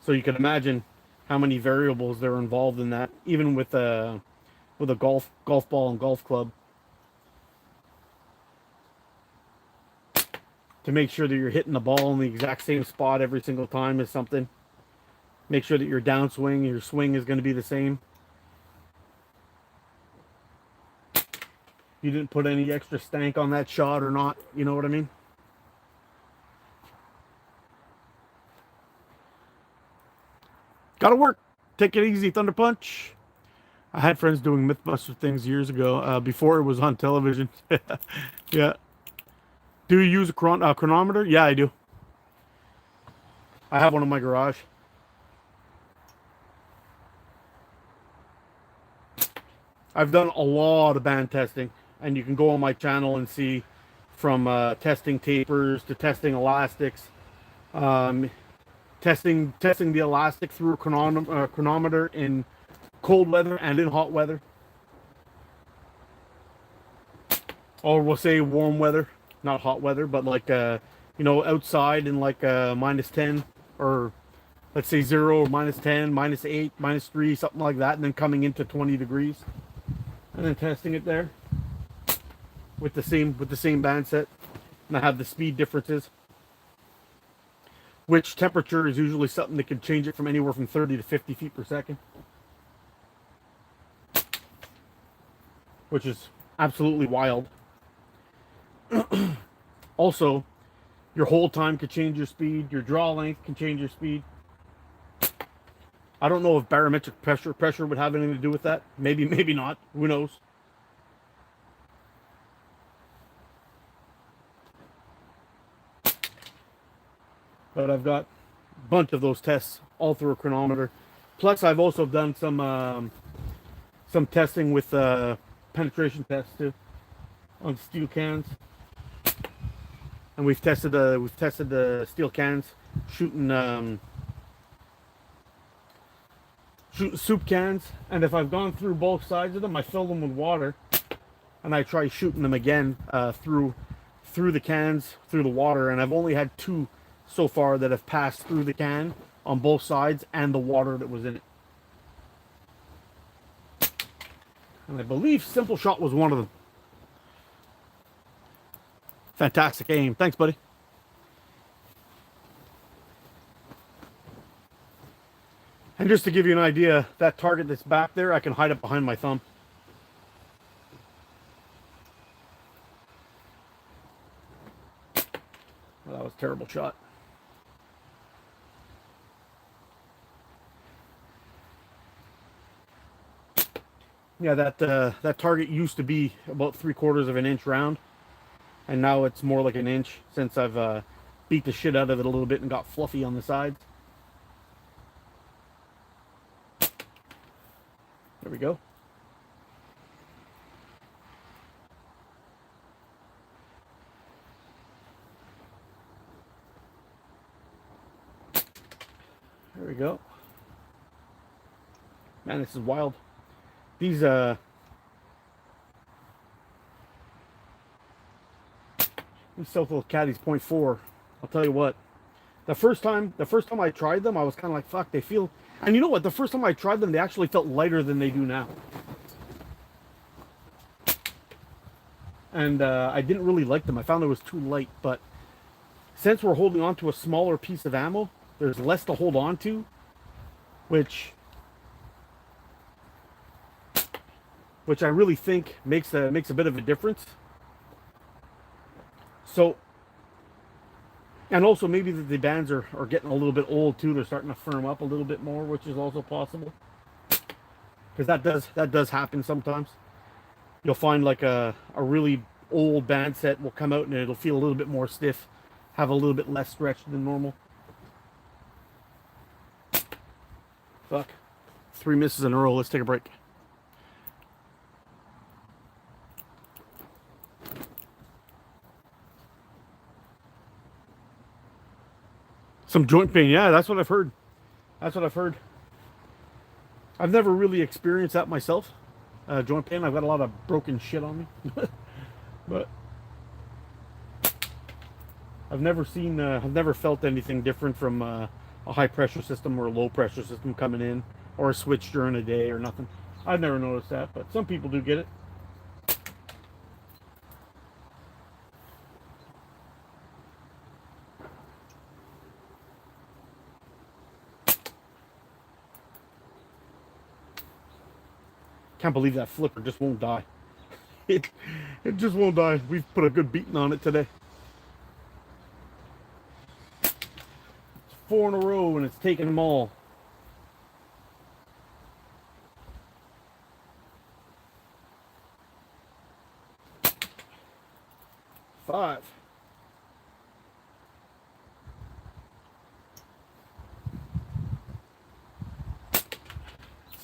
So you can imagine how many variables there are involved in that, even with a golf ball and golf club, to make sure that you're hitting the ball in the exact same spot every single time is something. Make sure that your downswing, your swing is going to be the same. You didn't put any extra stank on that shot or not, you know what I mean? Gotta work. Take it easy, Thunder Punch. I had friends doing Mythbuster things years ago, before it was on television. Yeah. Do you use a chronometer? Yeah, I do. I have one in my garage. I've done a lot of band testing, and you can go on my channel and see from testing tapers to testing elastics, um, testing the elastic through a chronometer in cold weather and in hot weather, or we'll say warm weather, not hot weather, but like outside in like -10 or let's say 0 or -10, -8, -3, something like that, and then coming into 20 degrees, and then testing it there with the same band set, and I have the speed differences. Which temperature is usually something that can change it from anywhere from 30 to 50 feet per second, which is absolutely wild. Also, your hold time could change your speed, your draw length can change your speed. I don't know if barometric pressure would have anything to do with that. Maybe, maybe not. Who knows? But I've got a bunch of those tests all through a chronometer. Plus, I've also done some testing with penetration tests too on steel cans, and we've tested the steel cans shooting soup cans, and if I've gone through both sides of them, I fill them with water, and I try shooting them again through the cans, through the water, and I've only had 2 so far that have passed through the can on both sides and the water that was in it. And I believe Simple Shot was one of them. Fantastic aim. Thanks, buddy. And just to give you an idea, that target that's back there, I can hide it behind my thumb. Well, that was a terrible shot. Yeah, that target used to be about 3/4 of an inch round, and now it's more like an inch since I've beat the shit out of it a little bit and got fluffy on the sides. There we go. There we go. Man, this is wild. These Southwell Caddies .4, I'll tell you what. The first time I tried them, I was kind of like, fuck, they feel. And you know what? The first time I tried them, they actually felt lighter than they do now. And I didn't really like them. I found it was too light. But since we're holding on to a smaller piece of ammo, there's less to hold on to, which I really think makes a bit of a difference. So, and also maybe the bands are getting a little bit old too. They're starting to firm up a little bit more, which is also possible. Because that does happen sometimes. You'll find like a really old band set will come out and it'll feel a little bit more stiff, have a little bit less stretch than normal. Fuck. 3 misses in a row. Let's take a break. Some joint pain. Yeah, that's what I've heard. That's what I've heard. I've never really experienced that myself. Joint pain. I've got a lot of broken shit on me. But I've never felt anything different from a high pressure system or a low pressure system coming in, or a switch during a day or nothing. I've never noticed that, but some people do get it. Can't believe that flipper just won't die. It just won't die. We've put a good beating on it today. It's 4 in a row and it's taken them all. Five.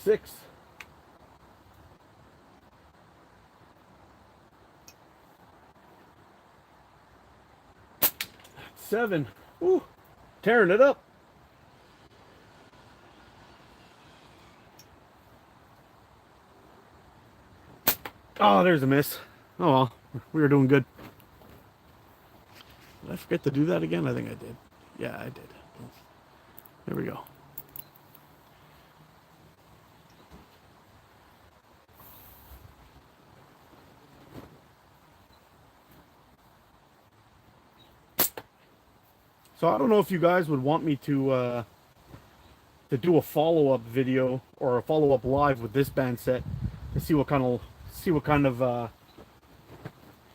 6. 7. Ooh, tearing it up. Oh, there's a miss. Oh well, we were doing good. Did I forget to do that again? I think I did. Yeah, I did. There we go. So I don't know if you guys would want me to do a follow-up video or a follow-up live with this band set to see what kind of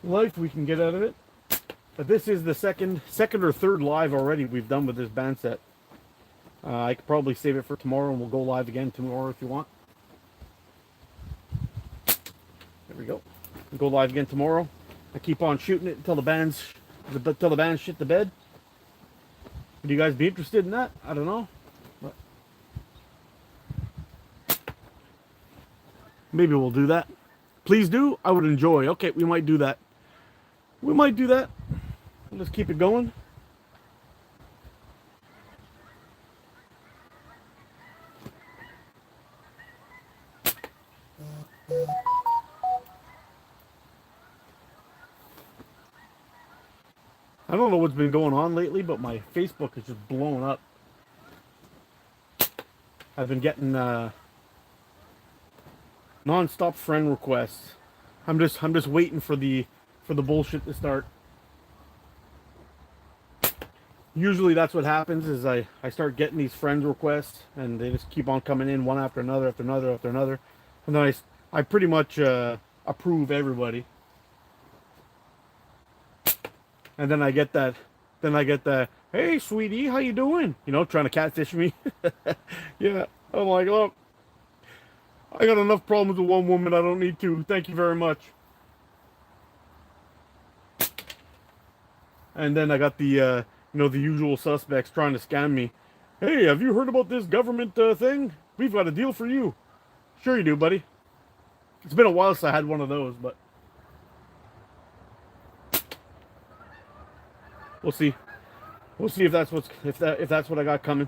life we can get out of it. But this is the second or third live already we've done with this band set. I could probably save it for tomorrow and we'll go live again tomorrow if you want. There we go. We'll go live again tomorrow. I keep on shooting it until the bands shit the bed. Would you guys be interested in that? I don't know. But maybe we'll do that. Please do. I would enjoy. Okay, we might do that. We might do that. Let's keep it going. I don't know what's been going on lately, but my Facebook is just blowing up. I've been getting non-stop friend requests. I'm just waiting for the bullshit to start. Usually that's what happens is I start getting these friend requests and they just keep on coming in one after another after another after another. And then I pretty much approve everybody. And then I get that, hey sweetie, how you doing? You know, trying to catfish me. Yeah, I'm like, look, I got enough problems with one woman, I don't need to. Thank you very much. And then I got the, you know, the usual suspects trying to scam me. Hey, have you heard about this government thing? We've got a deal for you. Sure you do, buddy. It's been a while since I had one of those, but we'll see. We'll see if that's what I got coming.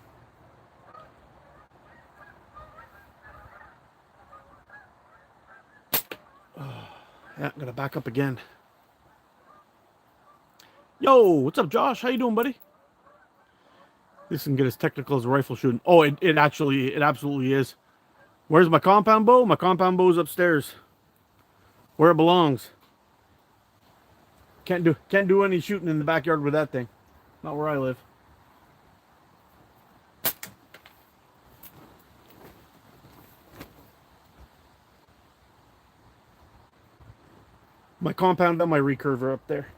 Yeah, I'm gonna back up again. Yo, what's up, Josh? How you doing, buddy? This can get as technical as rifle shooting. Oh, it absolutely is. Where's my compound bow? My compound bow's upstairs, where it belongs. Can't do any shooting in the backyard with that thing. Not where I live. My compound and my recurve are up there.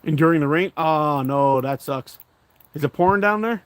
Enduring the rain? Oh no, that sucks. Is it pouring down there?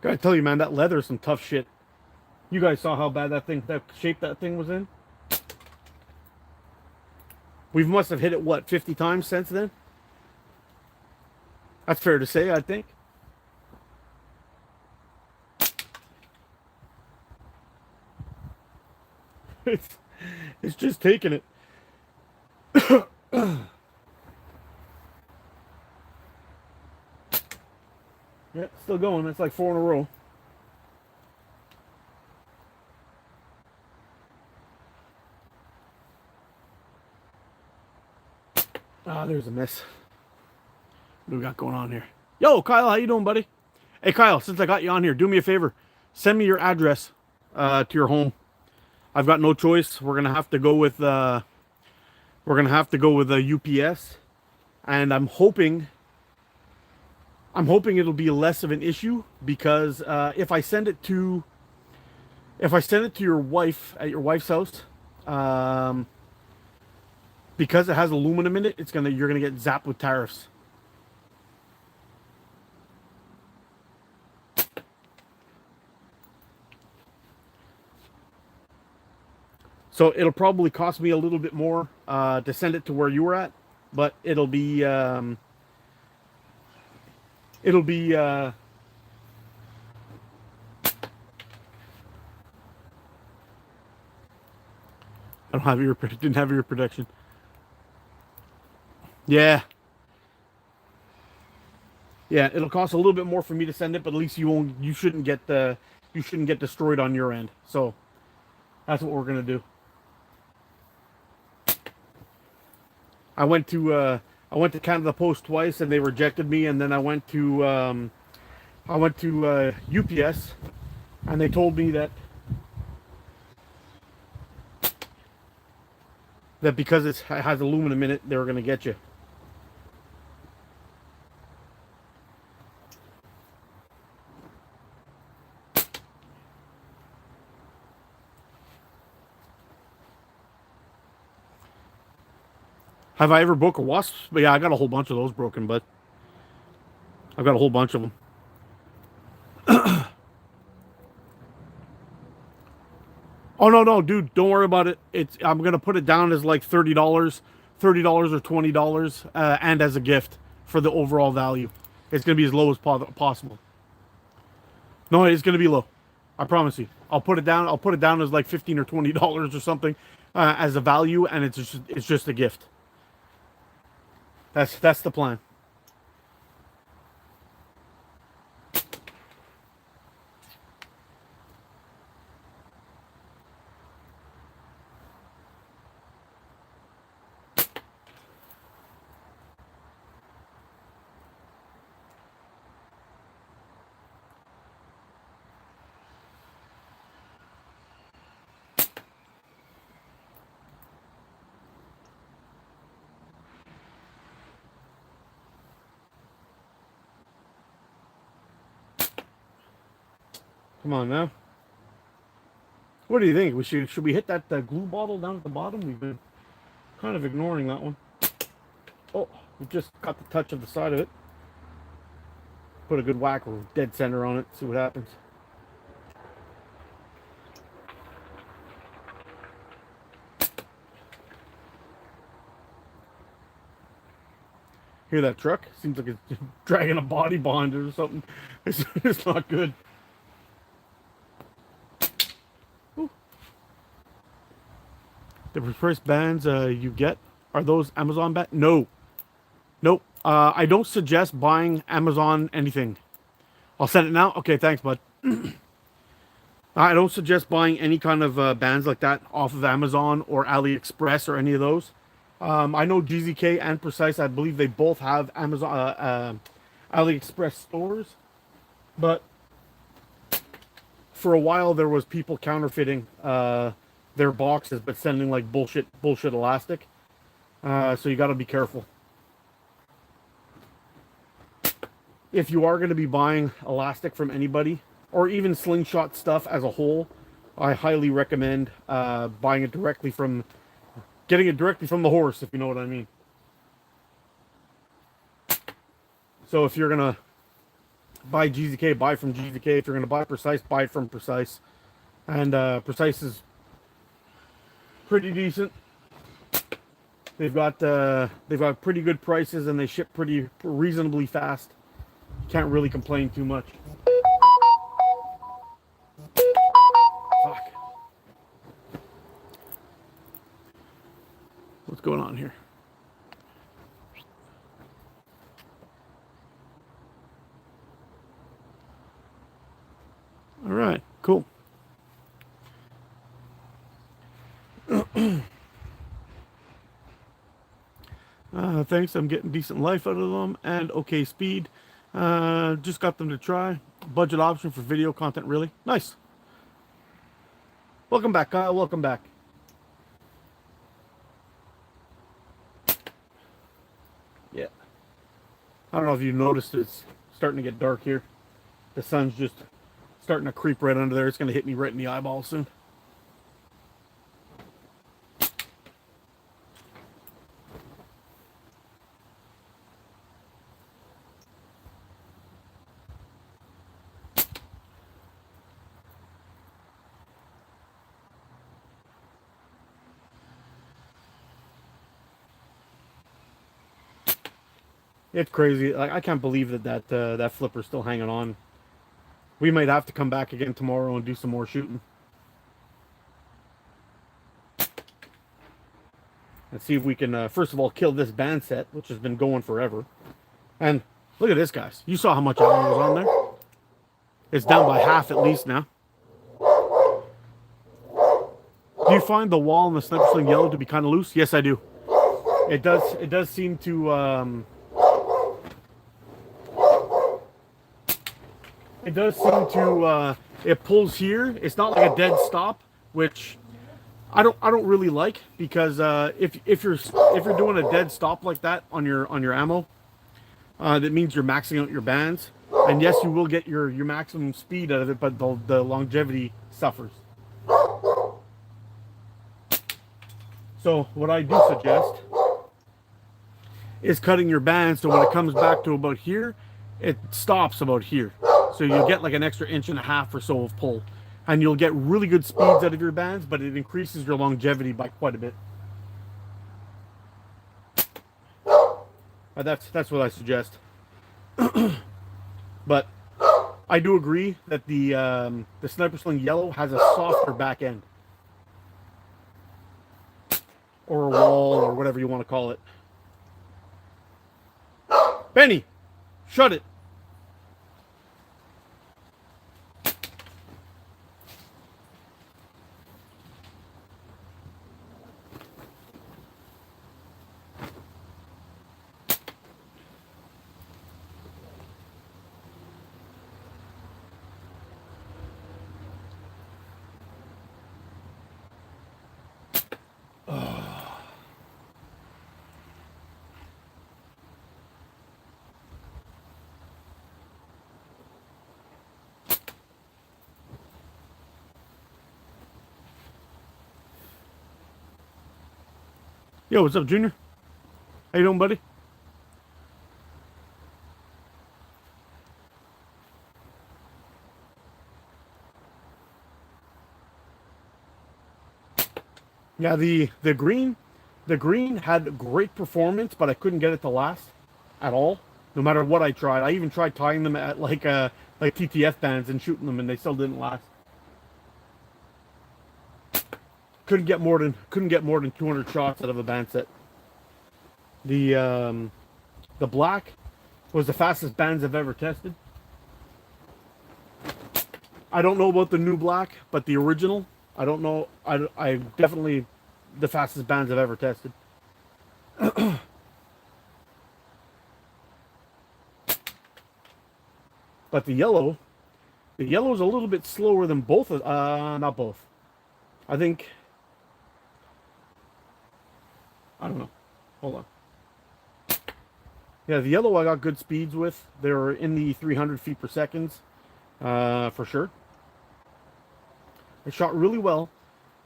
Gotta tell you, man, that leather is some tough shit. You guys saw how bad that shape that thing was in? We must have hit it, what, 50 times since then? That's fair to say, I think. It's just taking it. Yeah, still going. It's like 4 in a row. Ah, there's a miss. What do we got going on here? Yo, Kyle, how you doing, buddy? Hey, Kyle, since I got you on here, do me a favor. Send me your address to your home. I've got no choice. We're gonna have to go with a UPS, and I'm hoping it'll be less of an issue because if I send it to your wife at your wife's house, because it has aluminum in it, you're gonna get zapped with tariffs. So it'll probably cost me a little bit more to send it to where you were at, but it'll be I don't have didn't have ear protection. Yeah. Yeah, it'll cost a little bit more for me to send it, but at least you shouldn't get you shouldn't get destroyed on your end. So that's what we're gonna do. I went to Canada Post twice and they rejected me, and then I went to UPS and they told me that because it has aluminum in it, they were gonna get you. Have I ever broke a wasp? But yeah, I got a whole bunch of those broken, but I've got a whole bunch of them. Oh no, no, dude, don't worry about it. It's I'm gonna put it down as like $30 or $20, and as a gift for the overall value. It's gonna be as low as possible. No, it's gonna be low. I promise you. I'll put it down. I'll put it down as like $15 or $20 or something, as a value, and it's just a gift. That's the plan. Come on now. What do you think? Should we hit that glue bottle down at the bottom? We've been kind of ignoring that one. Oh, we just got the touch of the side of it. Put a good whack or dead center on it. See what happens. Hear that truck? Seems like it's dragging a body behind it or something. It's not good. Ooh. The first bands you get, are those Amazon bands? No. Nope. I don't suggest buying Amazon anything. I'll send it now. Okay, thanks, bud. I don't suggest buying any kind of bands like that off of Amazon or AliExpress or any of those. I know GZK and Precise, I believe they both have Amazon, AliExpress stores, but for a while there was people counterfeiting their boxes, but sending like bullshit elastic. So you got to be careful. If you are going to be buying elastic from anybody, or even slingshot stuff as a whole, I highly recommend buying it directly from, getting it directly from the horse, if you know what I mean. So if you're going to buy GZK, buy from GZK. If you're going to buy Precise, buy it from Precise. And Precise is pretty decent. They've got pretty good prices, and they ship pretty reasonably fast. Can't really complain too much. Fuck. What's going on here? All right, cool. Thanks, I'm getting decent life out of them and okay speed. Just got them to try. Budget option for video content, really. Nice. Welcome back, Kyle. Welcome back. Yeah. I don't know if you noticed, it's starting to get dark here. The sun's just starting to creep right under there. It's going to hit me right in the eyeball soon. It's crazy. Like, I can't believe that flipper's still hanging on. We might have to come back again tomorrow and do some more shooting. and see if we can, first of all, kill this band set, which has been going forever. And look at this, guys. You saw how much ammo was on there. It's down by half at least now. Do you find the wall in the Sniper Sling Yellow to be kind of loose? Yes, I do. It does. It does seem to. It does seem to. It pulls here. It's not like a dead stop, which I don't really like, because if you're doing a dead stop like that on your ammo, that means you're maxing out your bands. And yes, you will get your maximum speed out of it, but the longevity suffers. So what I do suggest is cutting your band so when it comes back to about here, it stops about here. So you'll get like an extra 1.5 inches or so of pull. And you'll get really good speeds out of your bands, but it increases your longevity by quite a bit. That's what I suggest. But I do agree that the Sniper Sling Yellow has a softer back end. Or a wall, or whatever you want to call it. Benny, shut it. Yo, what's up, Junior? How you doing, buddy? Yeah, the green had great performance, but I couldn't get it to last at all. No matter what I tried, I even tried tying them at like TTF bands and shooting them, and they still didn't last. Couldn't get more than 200 shots out of a band set. The black was the fastest bands I've ever tested. I don't know about the new black, but the original, I don't know. I definitely the fastest bands I've ever tested. But the yellow is a little bit slower than both. Not both. I think. I don't know. Hold on. Yeah, the yellow I got good speeds with. They're in the 300 feet per second, for sure. It shot really well,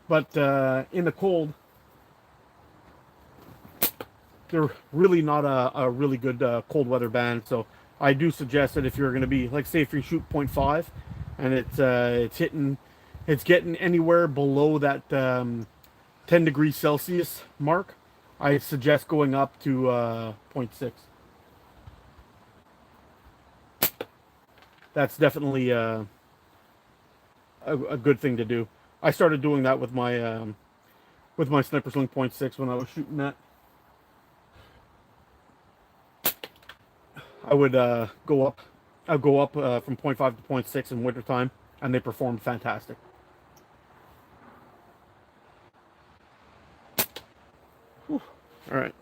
but in the cold, they're really not a really good cold weather band. So I do suggest that if you're going to be, like, say if you shoot 0.5 and it's getting anywhere below that 10 degrees Celsius mark, I suggest going up to 0.6. That's definitely a good thing to do. I started doing that with my Sniper Sling 0.6 when I was shooting that. I would go up. I'd go up from 0.5 to 0.6 in wintertime, and they performed fantastic. Whew. All right.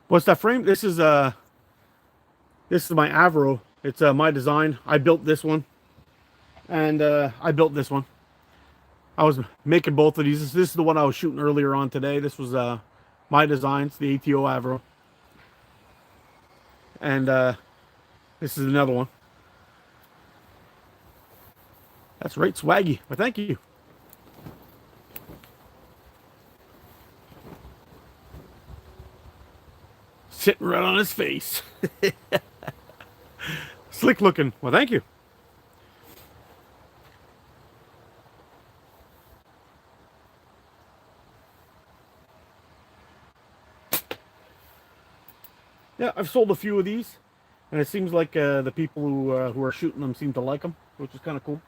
What's that frame? This is my Avro. It's my design. I built this one, and I built this one. I was making both of these. This is the one I was shooting earlier on today. This was my designs, the ATO Avro, and this is another one. That's right, swaggy. Well, thank you. Sitting right on his face. Slick looking. Well, thank you. Yeah, I've sold a few of these, and it seems like the people who are shooting them seem to like them, which is kind of cool.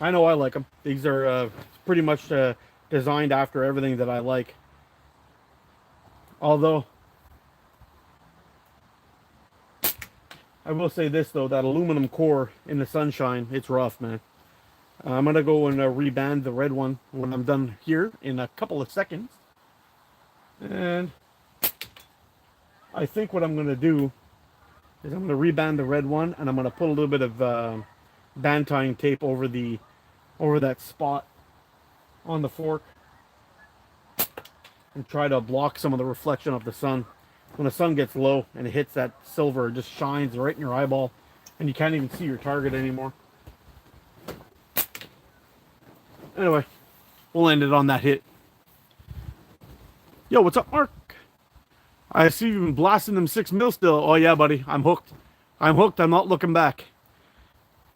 I know I like them. These are pretty much designed after everything that I like. Although, I will say this though, that aluminum core in the sunshine, it's rough, man. I'm going to go and reband the red one when I'm done here in a couple of seconds. And I think what I'm going to do is I'm going to reband the red one, and I'm going to put a little bit of band tying tape over that spot on the fork and try to block some of the reflection of the sun. When the sun gets low and it hits that silver, it just shines right in your eyeball and you can't even see your target anymore. Anyway, we'll end it on that hit. Yo, what's up, Mark? I see you've been blasting them 6 mil still. Oh yeah, buddy, I'm hooked. I'm hooked. I'm not looking back.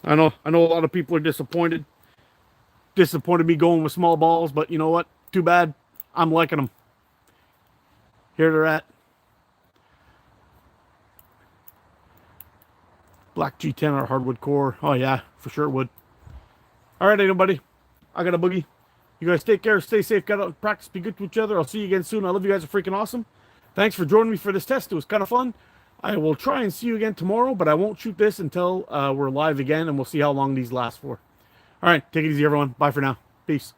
I know a lot of people are disappointed. Disappointed me going with small balls, but you know what? Too bad. I'm liking them. Here they're at. Black G10 or hardwood core. Oh yeah, for sure it would. All right, everybody. I got a boogie. You guys take care, stay safe, get out and practice, be good to each other. I'll see you again soon. I love you guys, are freaking awesome. Thanks for joining me for this test. It was kind of fun. I will try and see you again tomorrow, but I won't shoot this until we're live again, and we'll see how long these last for. All right, take it easy, everyone. Bye for now. Peace.